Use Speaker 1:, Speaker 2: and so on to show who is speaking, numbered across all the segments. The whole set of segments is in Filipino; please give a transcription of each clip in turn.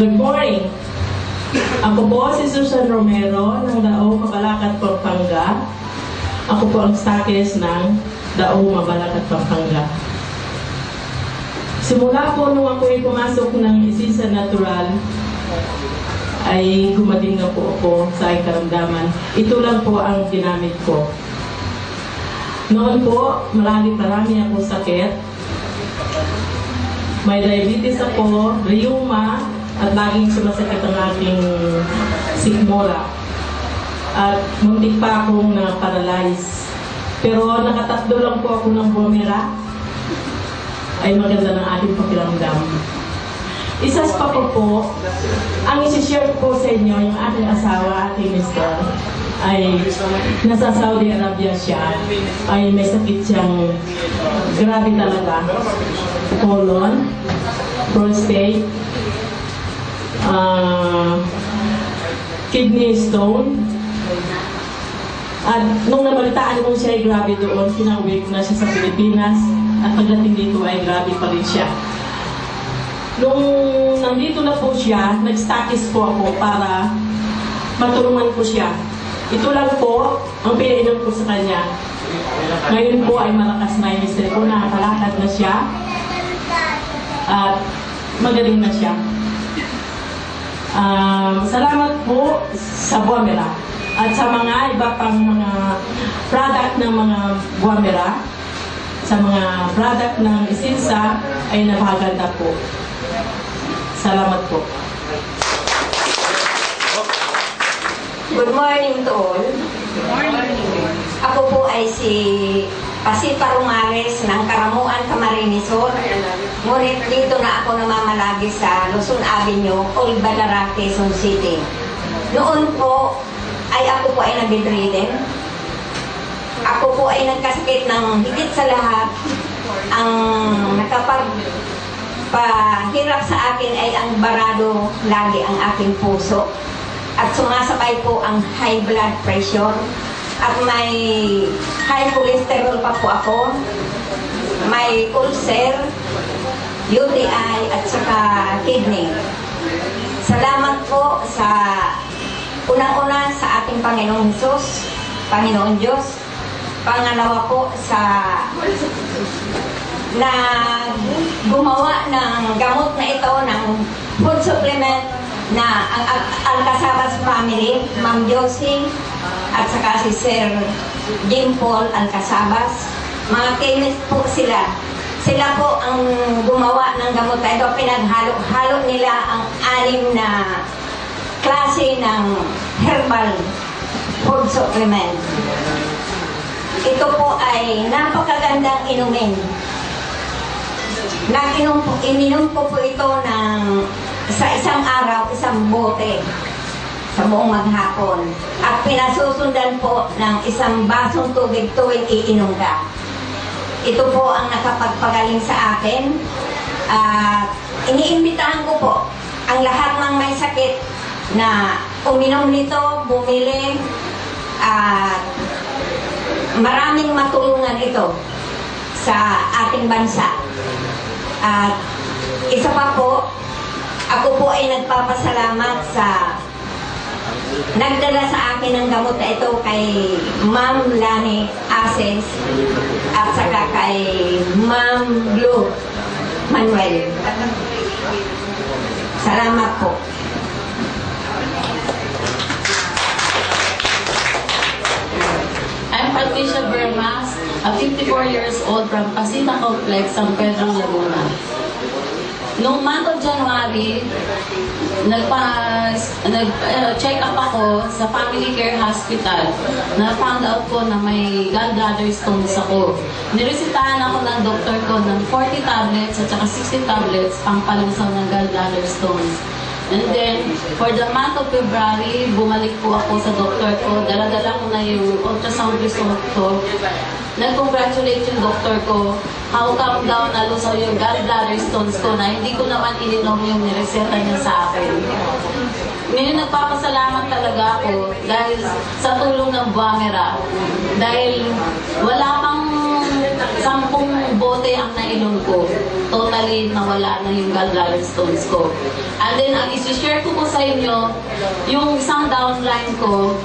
Speaker 1: Good morning. Ako po si Susan Romero ng Dao, Mabalacat, Pampanga. Ako po ang stakes ng Dao, Mabalacat, Pampanga. Simula po nung ako ay pumasok ng Isisa Natural, ay gumaling na po ako sa aking karamdaman. Ito lang po ang ginamit ko. Noon po, marami akong sakit. May diabetes ako, rheuma, at laging sumasakit ang aking sikmura. At muntik pa akong na-paralyze. Pero nakatatlo lang po ako ng bumira, ay maganda ng aking pakiramdam. Isa pa po, ang isi-share ko sa inyo, yung aking asawa, ating mister, ay nasa Saudi Arabia siya, ay may sakit siyang grabe talaga. Colon, prostate, kidney stone. At nung nabalitaan ko siya ay grabe doon, pinauwi ko na siya sa Pilipinas at pagdating dito ay grabe pa rin siya. Nung nandito na po siya, nag-status po ako para matulungan ko siya. Ito lang po ang pinainom ko sa kanya. Ngayon po ay malakas na yung mister ko, nakakalakad na siya at magaling na siya. Salamat po sa Buamera at sa mga iba pang mga product ng mga Buamera, sa mga product ng Isinsa ay napakaganda po. Salamat po.
Speaker 2: Good morning to all.
Speaker 3: Good morning.
Speaker 2: Ako po ay si Pasipa Romales ng Karamuan, Camarines Sur. Ngunit dito na ako namamalagi sa Luzon Avenue, Old Balara, Quezon City. Noon po ay ako po ay nabedridden. Ako po ay nagkasakit ng higit sa lahat. Ang nakapagpahirap sa akin ay ang barado lagi ang aking puso. At sumasabay po ang high blood pressure. At may high cholesterol pa po ako. May ulcer, UTI at saka kidney. Salamat po sa unang-una sa ating Panginoong Hesus, Panginoon Diyos. Pangalawa po sa na gumawa ng gamot na ito ng food supplement na ang Alcazabas family, Ma'am Josie at saka si Sir Jim Paul Alcazabas. Mga chemist po sila. Sila po ang gumawa ng gamot na ito. Pinaghalo-halo nila ang 6 na klase ng herbal food supplement. Ito po ay napakagandang inumin. Ininom po ito sa isang araw, isang bote sa buong maghapon. At pinasusundan po ng isang basong tubig tuwing iinom ka. Ito po ang nakapagpagaling sa akin. Iniimbitahan ko po ang lahat ng may sakit na uminom nito, bumili, at maraming matulungan ito sa ating bansa. At isa pa po, ako po ay nagpapasalamat sa nagdala sa akin ng gamot na ito kay Ma'am Lani Ases at saka kay Ma'am Blue Manuel. Salamat po.
Speaker 3: I'm Patricia Bermas, a 54 years old from Pasita Complex, San Pedro, Laguna. Noong month of January, nag-check up ako sa Family Care Hospital. Na-found out ko na may gallbladder stones ako. Niresitahan ako ng doktor ko ng 40 tablets at saka 60 tablets pang palusaw ng gallbladder stones. And then, for the month of February, bumalik po ako sa doktor ko. Dala-dala ko na yung ultrasound result ko. Nag-congratulate yung doktor ko. How come daw nalusaw yung gallbladder stones ko na hindi ko naman ininom yung nireseta niya sa akin. Ngayon nagpapasalamat talaga ako dahil sa tulong ng Buamera. Dahil wala pang 10 bote ang nainom ko. Totally nawala na yung gallbladder stones ko. And then, ang isi-share ko po sa inyo, yung isang downline ko,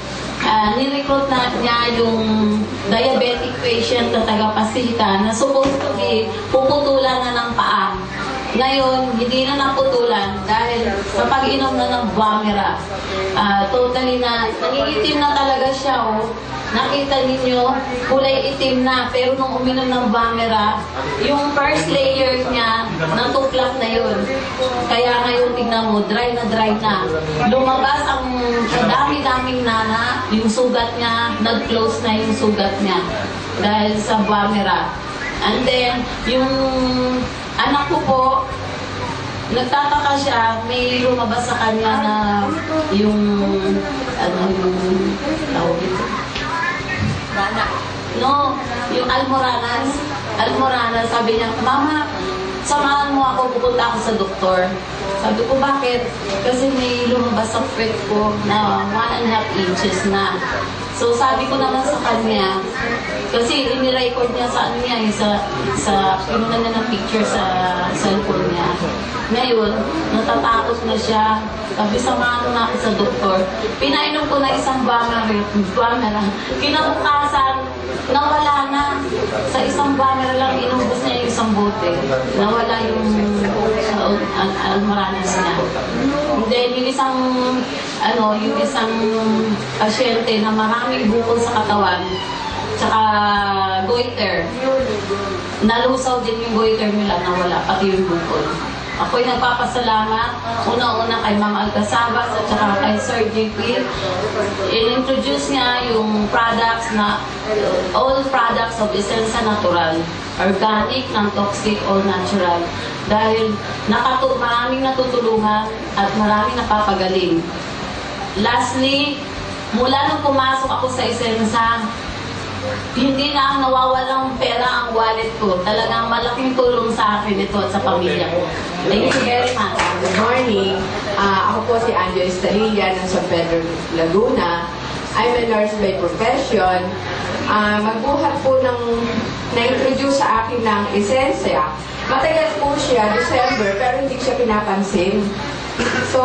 Speaker 3: nirecruit na niya yung diabetic patient na taga-Pasita na supposed to be puputulan na ng paa. Ngayon, hindi na naputulan dahil sa pag-inom na ng Bumera. Totally na, nangigitim na talaga siya. Oh. Nakita ninyo, kulay itim na. Pero nung uminom ng Bumera, yung first layer niya, natuklap na yun. Kaya ngayon, tignan mo, dry na. Lumabas ang dami-daming nana, yung sugat niya, nag-close na yung sugat niya. Dahil sa Bumera. And then, yung anak ko po, nagtataka siya, may lumabas sa kanya na yung, yung tawag ito? No, yung almoranas. Almoranas, sabi niya, Mama, samahan mo ako, pupunta ako sa doktor. Sabi ko, bakit? Kasi may lumabas sa feet ko na 1.5 inches na. So sabi ko naman sa kanya, kasi inirecord niya sa ano niya, pinunan niya ng picture sa cellphone niya. Ngayon, natatakot na siya. Sabi, samahan na ako sa doktor. Pinainom ko na isang Bumera. Kinabukasan, nawala na. Sa isang Bumera lang, inubos niya yung isang bote. Nawala yung almoranas niya. And then, yung isang pasyente na maraming bukol sa katawan, tsaka goiter. Nalusaw din yung goiter nila, nawala, pati yung bukol. Ako'y nagpapasalamat, una-una kay Ma'am Alcasabas at saka kay Sir JP. In-introduce niya yung products na, all products of Essensa Natural. Organic, non-toxic, all natural. Dahil maraming natutulungan at maraming napapagaling. Lastly, mula nung pumasok ako sa Essensa, hindi na ang nawawalang pera ang wallet ko. Talagang malaking tulong sa akin ito at sa pamilya ko. Thank you very much.
Speaker 4: Good morning. Ako po si Angel Estalilla ng San Pedro, Laguna. I'm a nurse by profession. Magbuhat po ng na-introduce sa akin ng Essensa. Matagal po siya, December, pero hindi siya pinapansin. So,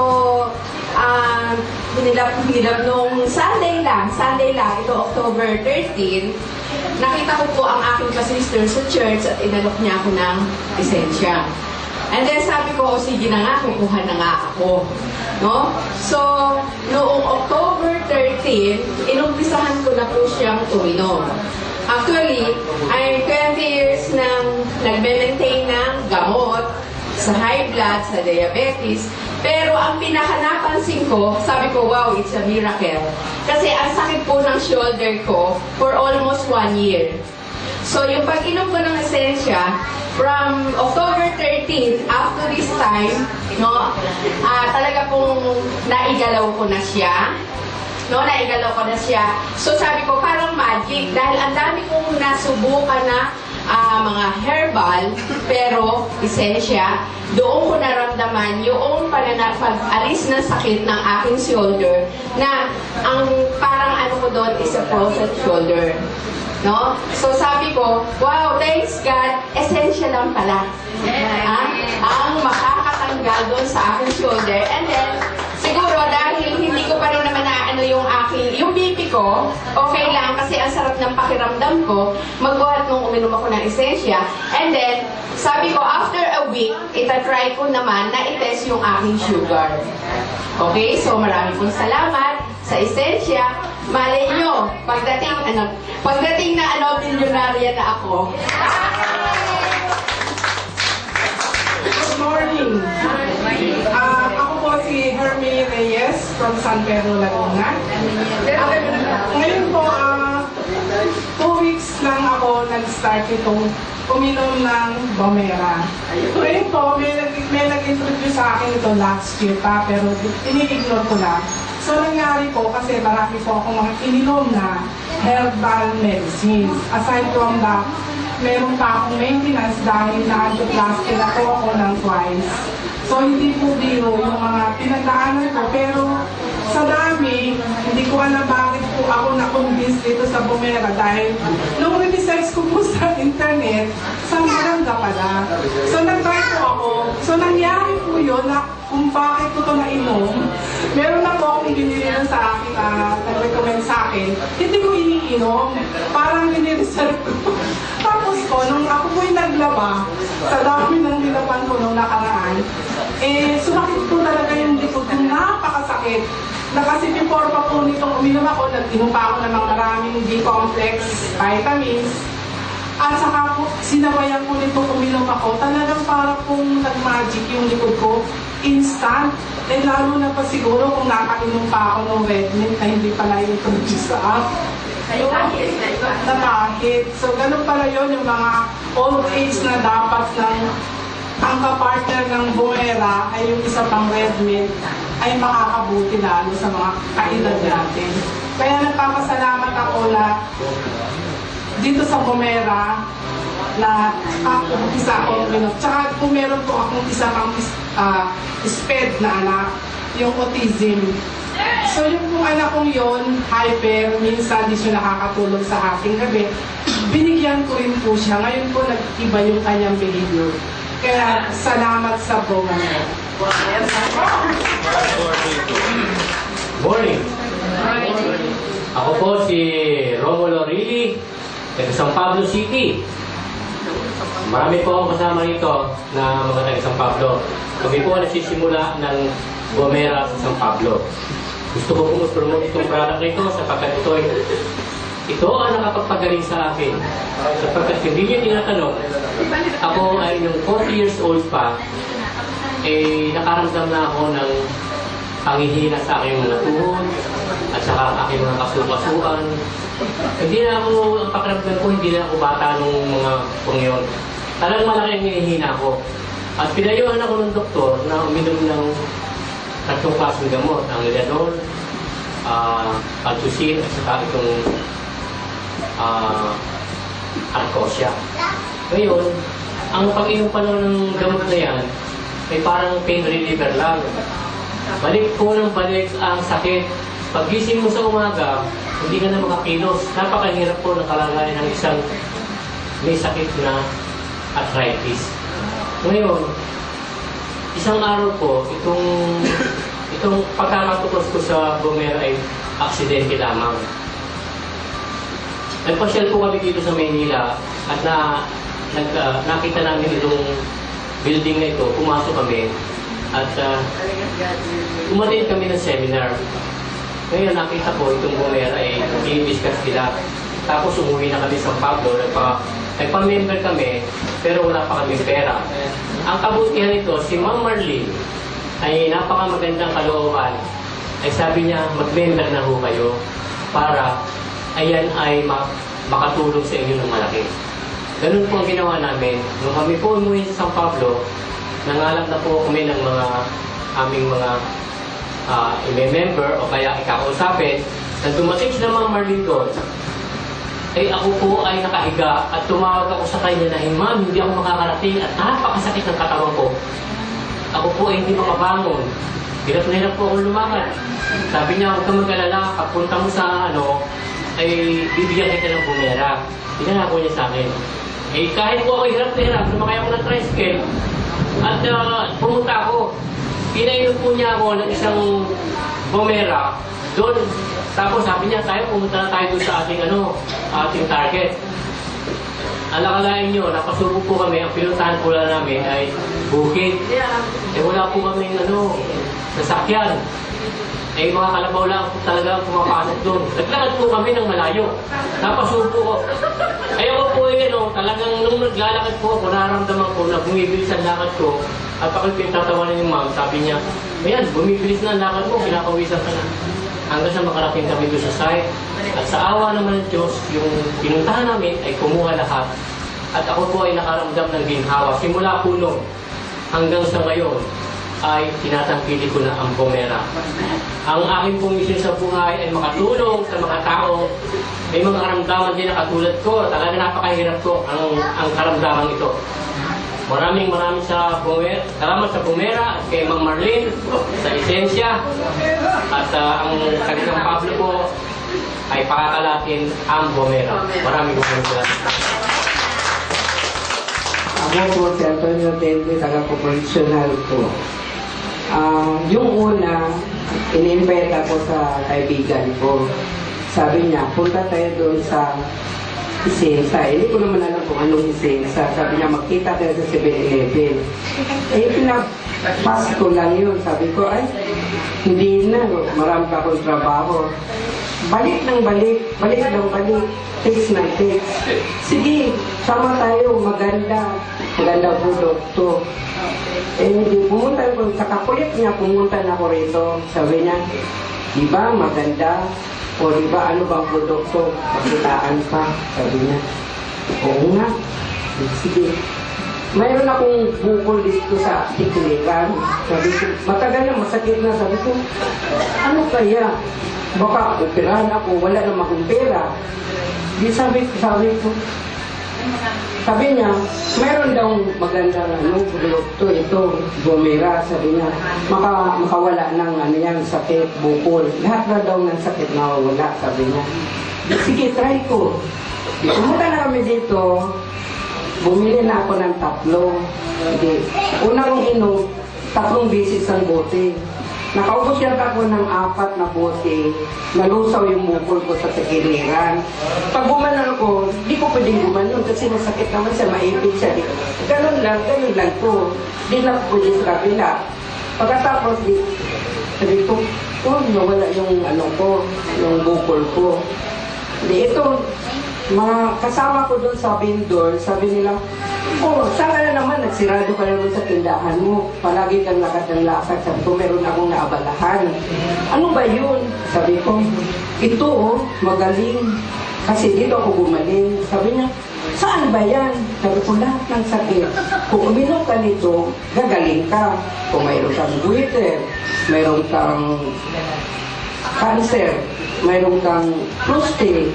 Speaker 4: hinilap nung Sunday lang, ito October 13, nakita ko po ang aking ka-sister sa church at inalok niya ako ng Essensa. And then sabi ko, sige na nga, kukuha na nga ako. No? So, noong October 13, inumpisahan ko na po siyang uminom. Actually, I'm 20 years nang nagme-maintain ng gamot sa high blood, sa diabetes. Pero ang pinaka-napansin ko, sabi ko, wow, it's a miracle. Kasi ang sakit po ng shoulder ko for almost 1 year. So yung pag-inom ko ng Essensa, from October 13, up to this time, no, talaga pong naigalaw ko na siya. No, naigalaw ko na siya. So sabi ko, parang magic. Dahil ang dami kong nasubukan na mga herbal, pero Essensa, doon ko naramdaman yung pag-alis ng sakit ng aking shoulder na ang parang ano ko doon is a frozen shoulder. No? So sabi ko, wow, thanks God, Essensa lang pala. Ang makakatanggal doon sa aking shoulder. And then, siguro dahil hindi ko pa rin naman naano yung BP ko, okay lang kasi ang sarap ng pakiramdam ko, magbuhat nung uminom ako ng Essensa. And then, sabi ko, after a week, itatry ko naman na itest yung aking sugar. Okay, so marami pong salamat sa Essensa. Malay nyo, pagdating na milyonarya na ako.
Speaker 5: Good morning. Ako po si Hermie Reyes from San Pedro, Laguna. Ngayon po, 2 weeks lang ako nag-start itong uminom ng Bumera. Ngayon po, may nag-introduce sa akin ito last year pa, pero ini-ignore ko lang. So, nangyari po kasi marami po akong mga ininom na herbal medicines. Aside from that, meron pa akong maintenance dahil na-angioplasty na po ako ng twice. So, hindi po biro yung mga pinagdaanan ko. Pero, sa dami, hindi ko alam bakit po ako na-convince dito sa Bumera dahil nung research ko po sa internet, sakit, sa Miranda pala. So nag-try po ako. So nangyari po yun na kung bakit ko ito nainom, meron na po akong binili na sa akin, nag-recommend sa akin, hindi ko iniinom. Parang ninireserve ko. Tapos po, nung ako po yung naglaba, sa dami ng nilaban ko nung nakaraan, sumakit po talaga yung likod ko, napakasakit. Na kasi before pa po nitong uminom ako, nag-inom pa ako ng mga maraming B-complex, vitamins. At saka po, sinabayan ko nitong uminom ako, talagang para pong nag-magic yung likod ko. Instant. Lalo na pa siguro kung nakainom pa ako ng red mint na hindi pala i-introduce sa akin. Napakit. So, ganun pala yun yung mga old age na dapat ang kapartner ng Bumera ay yung isa pang red mint ay makakabuti lalo sa mga kaedad natin. Kaya nagpapasalamat ako na dito sa Bumera na isa akong minot. Tsaka kung meron po akong isa pang SPED na anak, yung autism. So yung kung anak kong yun, hyper, minsan di siya nakakatulog sa ating gabi, binigyan ko rin po siya. Ngayon po nag-iba yung kanyang behavior. Kaya salamat sa Bumera.
Speaker 6: Morning. Ako po si Romulo Rili, taga San Pablo City. Marami po akong kasama rito na mga taga San Pablo. Kami po nagsisimula ng Bumera sa San Pablo. Gusto ko po promote itong product na ito sapagkat ito ang nakapagpagaling sa akin. Sapagkat hindi niyo tinatanong, ako ay nung 40 years old pa, nakaramdam na ako ng panghihina sa aking mga tuhod at saka aking mga kasukasuan. Hindi na ako, ang pakiramdam ko, hindi na ako bata nung mga pangyon. Talagang malaki ang hinihina ko. At pinayuhan ako ng doktor na uminom ng tatlong klaseng gamot, ang Liadol, Paltussin, at saka itong Arcosia. Ngayon, ang pag-inom pa ng gamot na yan, ay parang pain reliever lang. Balik po ng balik ang sakit. Pag-gising mo sa umaga, hindi ka na makakilos. Napakahirap po ng kalagayan ng isang may sakit na arthritis. Ngayon, isang araw po, itong pagkakatukos ko sa Bumera ay aksidente lamang. Nagpasyal po kami dito sa Maynila at nakita namin itong building na ito, pumasok kami at umattend kami ng seminar. Ngayon nakita ko itong Bumera ay i-discuss sila. Tapos umuwi na kami sa Pablo, nagpa-member kami pero wala pa kami pera. Ang kabutihan nito, si Ma'am Marlene ay napakamagandang kalooban. Ay sabi niya, mag-member na ho kayo para ayan ay makatulong sa inyo ng malaki. Ganun po ang ginawa namin. Nung kami po umuwi sa San Pablo, nangalap na po kami ng mga aming mga i-member o kaya ikakausapin. Nang dumating sila Ma'am Marlene doon, ay ako po ay nakahiga at tumawag ako sa kanya na, Ma'am, hindi ako makakarating at napakasakit ng katawan ko. Ako po ay hindi makabangon. Hirap na hirap po akong lumakad. Sabi niya, huwag kang mag-alala, pagpunta mo sa ay bibigyan kita ng Bumera. Pinangako niya sa akin. Kahit po ako hirap na hirap, lumakay ako ng tricycle at pumunta ako. Pinainom po niya ako ng isang Bumera doon. Tapos sabi niya, pumunta na tayo doon sa ating target. Alakalain nyo, napasubo po kami, ang pinuntahan po lang namin ay bukid. Wala po kaming sasakyan. Mga kalabaw lang talaga ang pumapasok doon. Naglakad po kami ng malayo. Napasubo ko. Ako po talagang nung naglalakad po ako, nararamdaman ko na bumibilis ang lakad ko. At ako pinatatawanan yung ma'am, sabi niya, ayan, bumibilis na ang lakad mo, kinakawisan ka na. Hanggang sa makarating kami doon sa site. At sa awa naman ng Diyos, yung pinuntahan namin ay kumuha lahat. At ako po ay nakaramdam ng ginhawa. Simula po noon hanggang sa ngayon ay tinatangkili ko na ang Bumera. Ang aking pong mission sa buhay ay makatulong sa mga tao. May mga karamdaman din na katulad ko. Talaga napakahirap ko ang karamdaman ito. Maraming sa Bumera. Salamat sa Bumera at kay Ma'am Marlene sa lisensya. At ang San Pablo po ay pakakalatin ang Bumera. Maraming salamat.
Speaker 7: Ako po si Antonio Tente, taga-proportional po. Yung una, in-invite ako sa kaibigan ko. Sabi niya, punta tayo doon sa Isensa. Hindi ko naman alam kung anong Isensa. Sabi niya, magkita tayo sa 7-Eleven. Pasko lang yun. Sabi ko, ay, hindi na. Marami pa akong trabaho. Balik ng balik. Balik ng balik. Text ng text. Sige, sama tayo. Maganda. Maganda po, doktor. Hindi, pumunta ko. Sa kakulit niya, pumunta na ako rito. Sabi niya, di ba maganda? O di ba ano bang produkto? Pakitaan pa. Sabi niya, oo nga. Sige. Mayroon akong bukol dito sa tiklikan. Sabi ko, matagal na, masakit na. Sabi ko, ano kaya? Baka operahan ako, wala na akong pera. Di sabi ko, sabi niya, mayroon daw maganda produkto ito, Bumera. Sabi niya, makawala ng yan, sakit, bukol. Lahat na daw ng sakit na wala, sabi niya. Sige, try ko. Pumunta na kami dito, bumili na ako ng 3. Una kong inom, 3 beses ang bote. Nakaubos yata ako ng 4 na bote. Nalusaw yung bukol ko sa sakiliran. Pag gumanon ko, di ko pwedeng gumanon kasi masakit naman siya, maipit siya. Ganun lang po. Di na ko pwede sa kabila. Pagkatapos, sabi ko, nawala yung yung bukol ko. Ito, mga kasama ko doon sa vendor, sabi nila, saan ka na naman? Nagsirado ka naman sa tindahan mo. Palagi kang lakad ng lakad. Sabi ko, meron akong naabalahan. Ano ba yun? Sabi ko, ito magaling. Kasi dito ako gumaling. Sabi niya, saan ba yan? Sabi ko, lahat ng sakit. Kung uminom ka nito, gagaling ka. Kung mayroon kang goiter, mayroon kang cancer, mayroon kang prostate,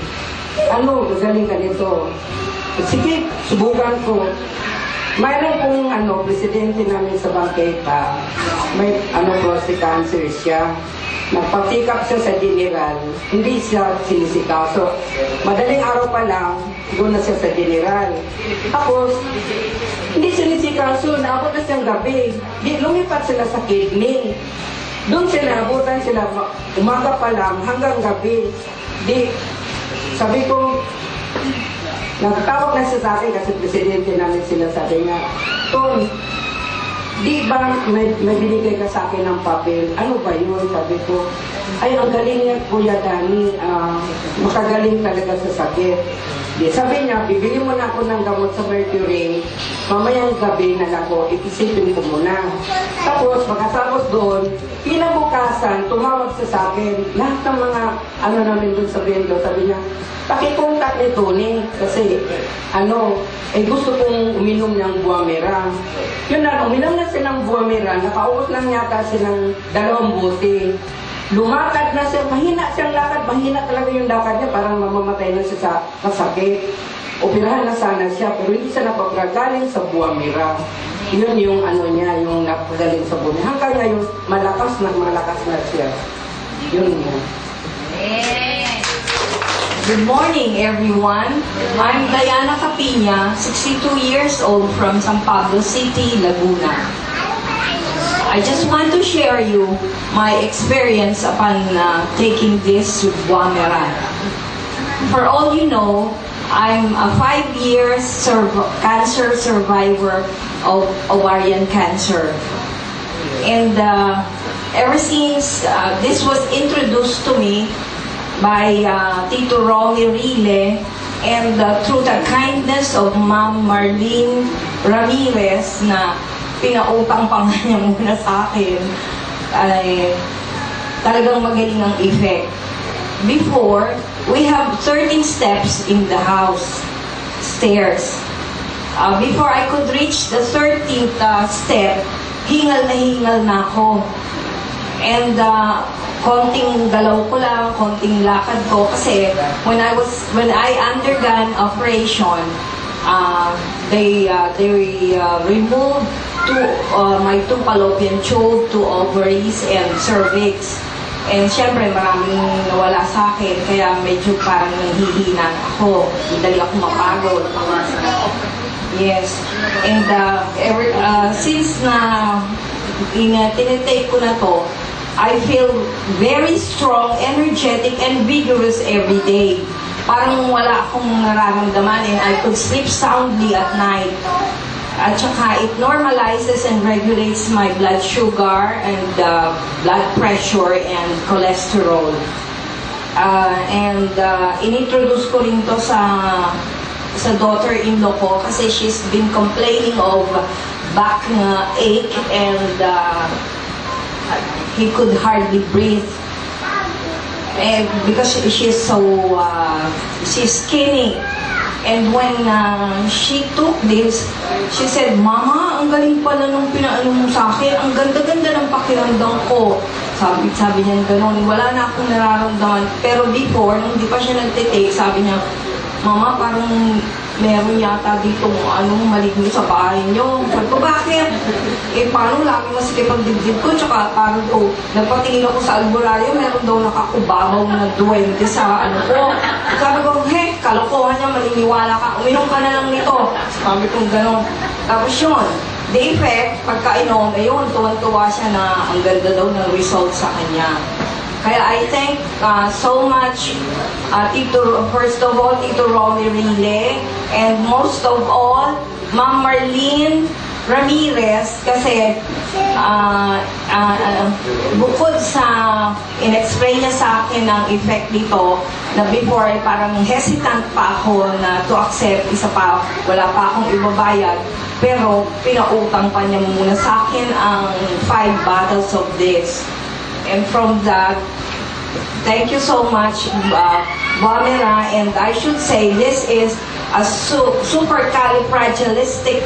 Speaker 7: gagaling ka nito. Sige, subukan ko. Mayroon pong presidente namin sa bangketa, may prostate cancer siya. Nagpatikap siya sa general, hindi siya sinisikaso. Madaling araw pa lang, doon na siya sa general. Tapos, hindi sinisikaso, naabot na siyang gabi. Lumipat sila sa kidney. Doon sila, abutan sila, umaga pa lang, hanggang gabi. Sabi ko, nagtawag na siya sa akin kasi presidente namin sila, sabi niya, Ton, di ba may binigay ka sa akin ng papel? Ano ba yun? Sabi ko, ay, ang galing niya, Kuya Dani, makagaling talaga sa sakit. Sabi niya, bibili mo na ako ng gamot sa Mercury, mamayang gabi na ako, ipisipin ko muna. Tapos, pagkatapos doon, pinabukasan, tumawag siya sa akin, lahat ng mga namin doon sa Bendo, sabi niya, pakikontak ni Tony, kasi, gusto kong uminom ng Bumera. Yun na, uminom na siya ng Bumera, nakaubos lang yata siya ng 2 bote. Lumakad na siya, mahina siyang lakad, mahina talaga yung lakad niya, parang mamamatay na siya sa kasakit. Operahan na sana siya, pero hindi siya napagagaling sa Bumera. Yun yung niya, yung napagaling sa Bumera. Hanggang ngayon, malakas na siya. Yun yan.
Speaker 2: Good morning, everyone. I'm Diana Capina, 62 years old from San Pablo City, Laguna. I just want to share you my experience upon taking this Bumera. For all you know, I'm a 5 years cancer survivor of ovarian cancer. And ever since this was introduced to me by Tito Romy Rile, and through the kindness of Ma'am Marlene Ramirez na pinautang pa nga niya muna sa akin, ay talagang magaling ang effect. Before, we have 13 steps in the house, stairs. Before I could reach the 13th step, hingal na ako. And konting galaw ko lang, konting lakad ko, kasi when I undergone operation, they removed my 2 fallopian tube, 2 ovaries, and cervix. And syempre, maraming nawala sa akin, kaya medyo parang nanghihina ako. Madali ako mapagod. Yes. And since na tinitake ko na to, I feel very strong, energetic, and vigorous every day. Parang wala akong nararamdaman and I could sleep soundly at night. At saka it normalizes and regulates my blood sugar and blood pressure and cholesterol. Inintroduce ko rin to sa daughter-in-law ko kasi she's been complaining of back ache and he could hardly breathe. And because she's skinny. And when she took this, she said, "Mama, ang galing pala nung pinaano mo sa akin. Ang ganda-ganda ng pakiramdam ko." Sabi niya gano'n. Wala na akong nararamdaman. Pero before, nung di pa siya nagtitake, sabi niya, "Mama, parang meron yata dito maligno sa bahay niyo." Sabi ko, "Bakit?" Paano lagi masikip ang dibdib ko, tsaka parang nagpatingin ako sa albularyo, meron daw nakakubabaw na duwende sa ko. Sabi ko, kalokohan niya, maniniwala ka, uminom ka na lang nito. Sabi ko, gano'n. Tapos yun, the effect, pagkainom, ayun, tuwan-tuwa siya na ang ganda daw ng result sa kanya. Kaya I thank so much first of all, Tito Rolly Rile, and most of all, Ma'am Marlene Ramirez, kasi bukod sa in-explain niya sa akin ang effect nito, na before parang hesitant pa ako na to accept, isa pa, wala pa akong ibabayad, pero pinautang pa niya muna sa akin ang 5 bottles of this. And from that, thank you so much, Bamera, and I should say this is a supercalifragilistic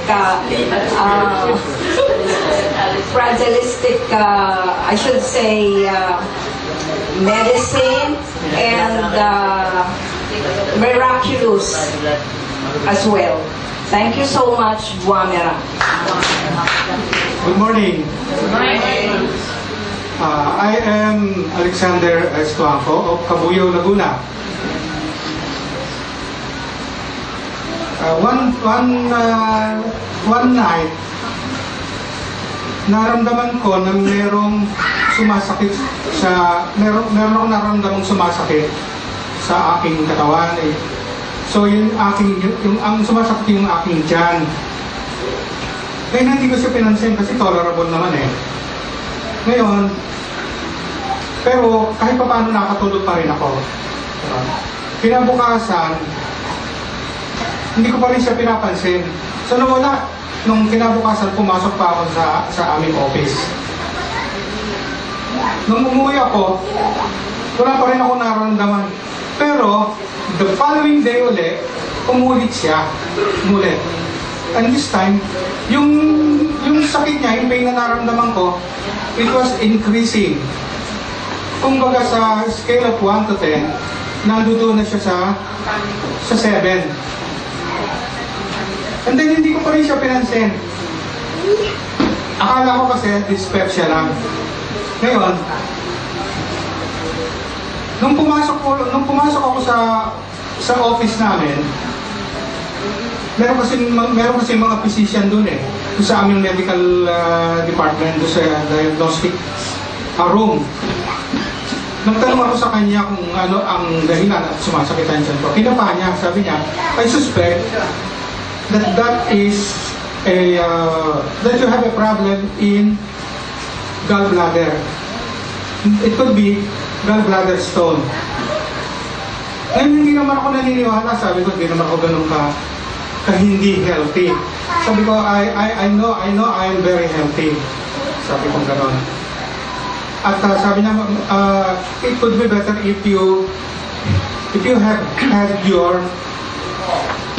Speaker 2: I should say medicine and miraculous as well. Thank you so much, Bamera.
Speaker 8: Good morning. I am Alexander Estuanco of Cabuyao, Laguna. One night, naramdaman ko na merong sumasakit meron akong naramdamang sumasakit sa aking katawan. So ang sumasakit yung aking tiyan. Kaya hindi ko siya pinansin kasi tolerable naman Ngayon, pero kahit pa paano nakatulog pa rin ako. Kinabukasan, hindi ko pa rin siya pinapansin. So nawala, nung kinabukasan pumasok pa ako sa aming office. Nung umuwi ako, wala pa rin ako nararamdaman. Pero, the following day ulit, umulit siya. Umulit. And this time, yung sakit niya, yung pain na nararamdaman ko, it was increasing. Kung baga sa scale of 1 to 10, nandoon na siya sa 7. And then hindi ko pa rin siya pinansin. Akala ko kasi dyspepsia lang. Ngayon, nung pumasok ako sa office namin, meron kasi mga physician doon doon sa aming medical department, doon sa diagnostic room. Nagtanong ako sa kanya kung ano ang dahilan at sumasakitan siya ko. Kinapa niya, sabi niya, I suspect that is that you have a problem in gallbladder. It could be gallbladder stone. Ngayon hindi naman ako naniniwala, sabi ko, hindi naman ako ganun ka hindi healthy. Sabi ko, I know I am very healthy. Sabi ko gano'n. At sabi niya, it could be better if you have had your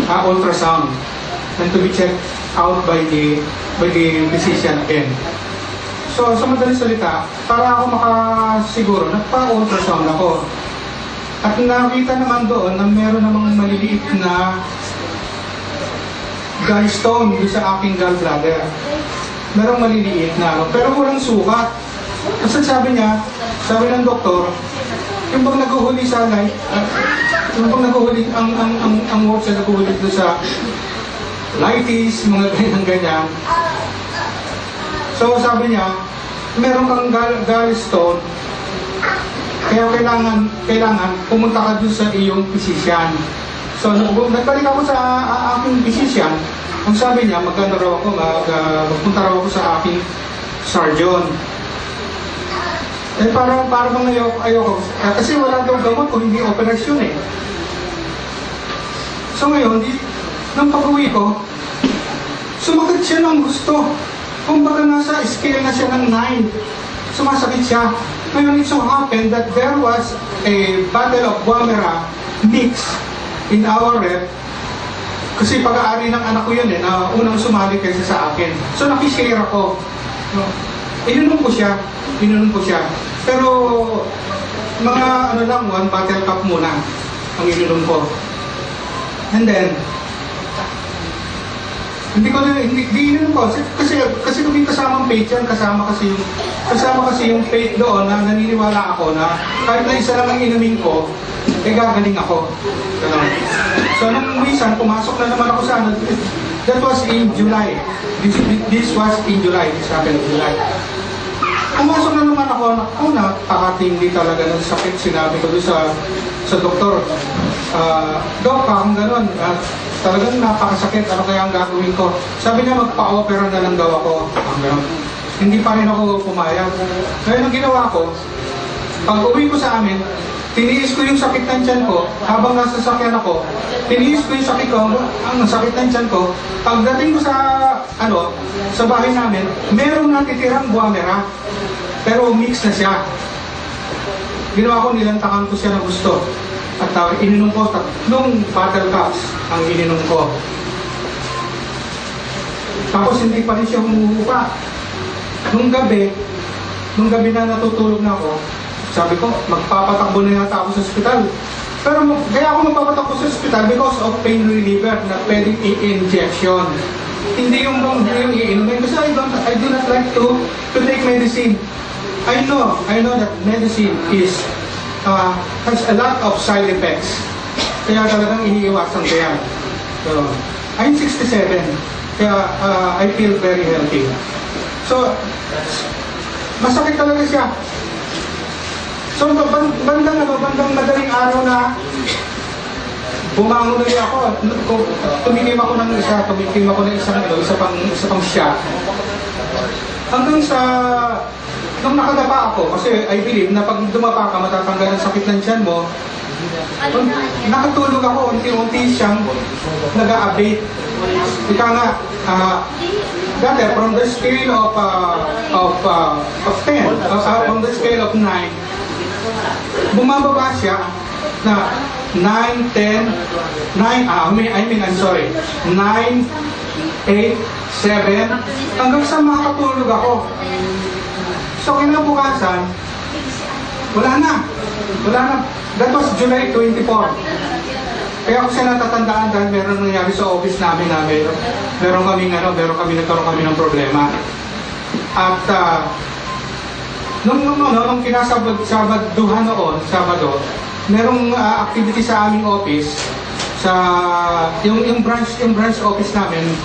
Speaker 8: ultrasound and to be checked out by the physician again. So sa madaling salita, para ako makasiguro, nagpa-ultrasound ako. At nakita naman doon na meron namang maliliit na gallstone sa aking gallbladder. Merong maliliit na pero walang sukat. Kasi sabi ng doktor, yung bang naguhuli sa light, yung bang naguhuli, ang words na naguhuli doon lighties, mga ganyan-ganyan. So sabi niya, meron kang gallstone, kaya kailangan pumunta ka dun sa iyong physician. So nagbalik ako sa aking physician. Ang sabi niya, magpunta raw ako sa aking surgeon. Eh parang ayoko. Kasi wala daw gamot kung hindi operasyon eh. So ngayon, nung pag-uwi ko, sumakit siya ng gusto. Kumbaga nasa scale na siya ng 9. Sumasakit siya. Ngayon, it so happened that there was a bottle of Guamera mix in our rep. Kasi pag-aari ng anak ko yun na unang sumali kaysa sa akin. So nakishare ako. No? Ininom ko siya. Pero mga lang, 1 bottle cup muna ang ininom ko. And then, hindi ininom ko kasi kung kasamang faith yan, kasama kasi yung faith doon na naniniwala ako na kahit na isa lang ang inumin ko, gagaling ako. So nung minsan, pumasok na naman ako sa that was in July. This was in July. This happened in July. Pumasok na naman ako, nakakatindi talaga ng sakit. Sinabi ko doon sa doktor, Dok, kung gano'n, talagang napakasakit, ano kaya ang gagawin ko? Sabi niya, magpa-opera na lang daw ako. Hindi pa rin ako pumayag. Ngayon ang ginawa ko, pag uwi ko sa amin, tiniis ko yung sakit ng tiyan ko, habang nasa sakyan ako, tiniis ko yung sakit ko, ang sakit ng tiyan ko. Pagdating ko sa bahay namin, merong natitirang Guamera, pero mix na siya. Ginawa ko, nilantakan ko siya ng gusto. At ininom ko, 3 bottle cups ang ininom ko. Tapos hindi pa rin siya humuhupa. Nung gabi na natutulog na ako, sabi ko, magpapatakbo na yata ako sa ospital. Pero kaya ako magpapatakbo sa ospital because of pain reliever na pwedeng i-injection. Hindi yung iinumin. Kasi I do not like to take medicine. I know that medicine has a lot of side effects. Kaya talagang iniiwasan ko yan. So, I'm 67. Kaya I feel very healthy. So, masakit talaga siya. So, bandang madaling araw na bumangon ulit ako. Tumikim ako ng isa pang shot. Hanggang sa nung nakadapa ako, kasi I believe na pag dumapa ka, matatanggal ang sakit ng tiyan mo. Nakatulog ako, unti-unti siyang nag-a-abate. Ika nga, dati, from the scale of 10, from the scale of 9, bumababa siya na 9, 10, 9, I'm sorry, 9, 8, 7, hanggang sa makatulog ako. So, kinabukasan, wala na. That was July 24. Kaya ako siya natatandaan dahil meron nangyari sa office namin na meron kami nagkaroon kami ng problema. At nung kinasabaduhan noon, Sabado, merong activity sa aming office, yung branch office namin,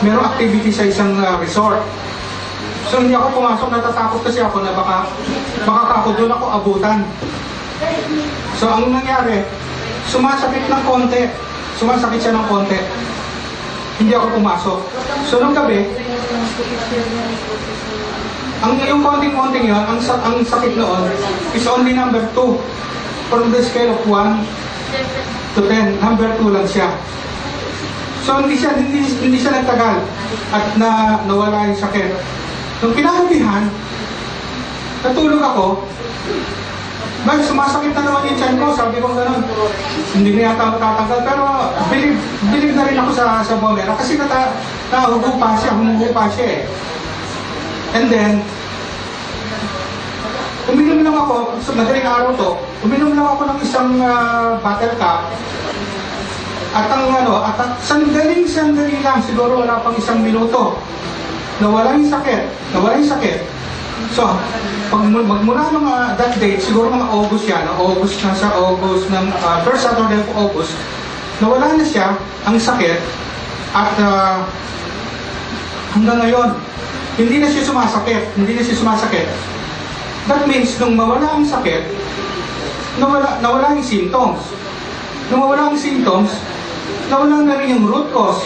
Speaker 8: merong activity sa isang resort. So hindi ako pumasok, natatakot kasi ako na baka ako doon ako abutan. So ang nangyari, sumasakit siya ng konti. Hindi ako pumasok. So nung gabi, yung konting-konting yun, ang sakit noon is only number 2. From the scale of 1 to 10, number 2 lang siya. So hindi siya nagtagal at nawala yung sakit. Nung kinagabihan, natulog ako, dahil sumasakit na naman yung tiyan ko, sabi ko gano'n, hindi na yata matatanggal, pero believe na rin ako sa Guamera kasi humuhupa siya eh. And then, uminom lang ako, sa madaling araw to, uminom lang ako ng isang bottle cup, at sandali lang, siguro wala pang 1 minuto, nawala yung sakit. So, magmula ng that date, siguro mga August yan, August ng first Saturday of August, nawala na siya, ang sakit, At hanggang ngayon, hindi na siya sumasakit. That means, nung mawala ang sakit, nawala yung symptoms. Nung mawala ang symptoms, nawala na rin yung root cause.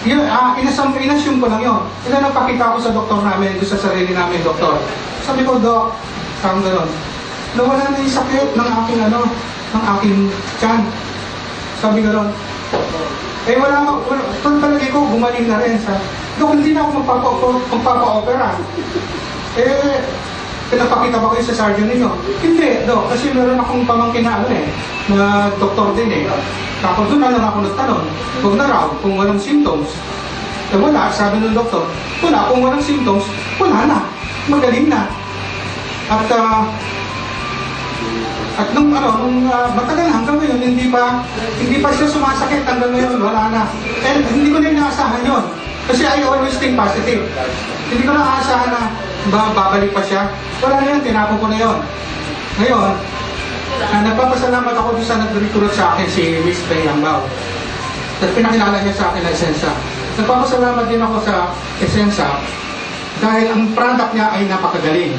Speaker 8: Yun, inassume ko lang yun. Napakita ko sa doktor namin, doon sa sarili namin, doktor. Sabi ko, Dok, parang gano'n, nawala na yung sakit ng aking tiyan. Sabi gano'n. Palagi ko, gumaling na rin sa, Dok, hindi na ako magpapa-opera. Pinapakita ba kayo sa surgeon ninyo? Hindi, Dok, kasi meron akong pamangkin na doktor din Tapos doon na lang ako nagtanong, huwag na raw kung walang symptoms. Wala, sabi ng doktor, wala, kung walang symptoms, wala na, magaling na. At nung matagal hanggang ngayon, hindi pa siya sumasakit hanggang ngayon, wala na. And hindi ko na inaasahan yun. Kasi I always think positive. Hindi ko na aasahan na babalik pa siya. Wala na yun, tinapon ko na yun. Ngayon, nagpapasalamat ako doon sa nag-recruit sa akin, si Miss Tay Yambao. At pinakilala niya sa akin na Essensa. Nagpapasalamat din ako sa Essensa dahil ang product niya ay napakagaling.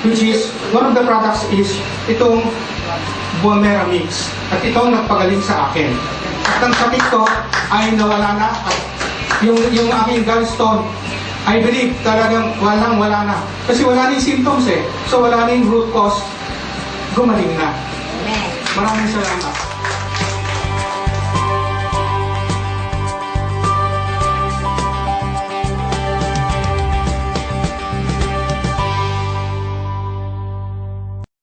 Speaker 8: Which is, one of the products is itong Buamera Mix. At itong nagpagaling sa akin. At ang sakit ko ay nawala na. At yung aking gallstone, I believe talagang wala na. Kasi wala na yung symptoms So wala na yung root cause, gumaling na. Maraming salamat.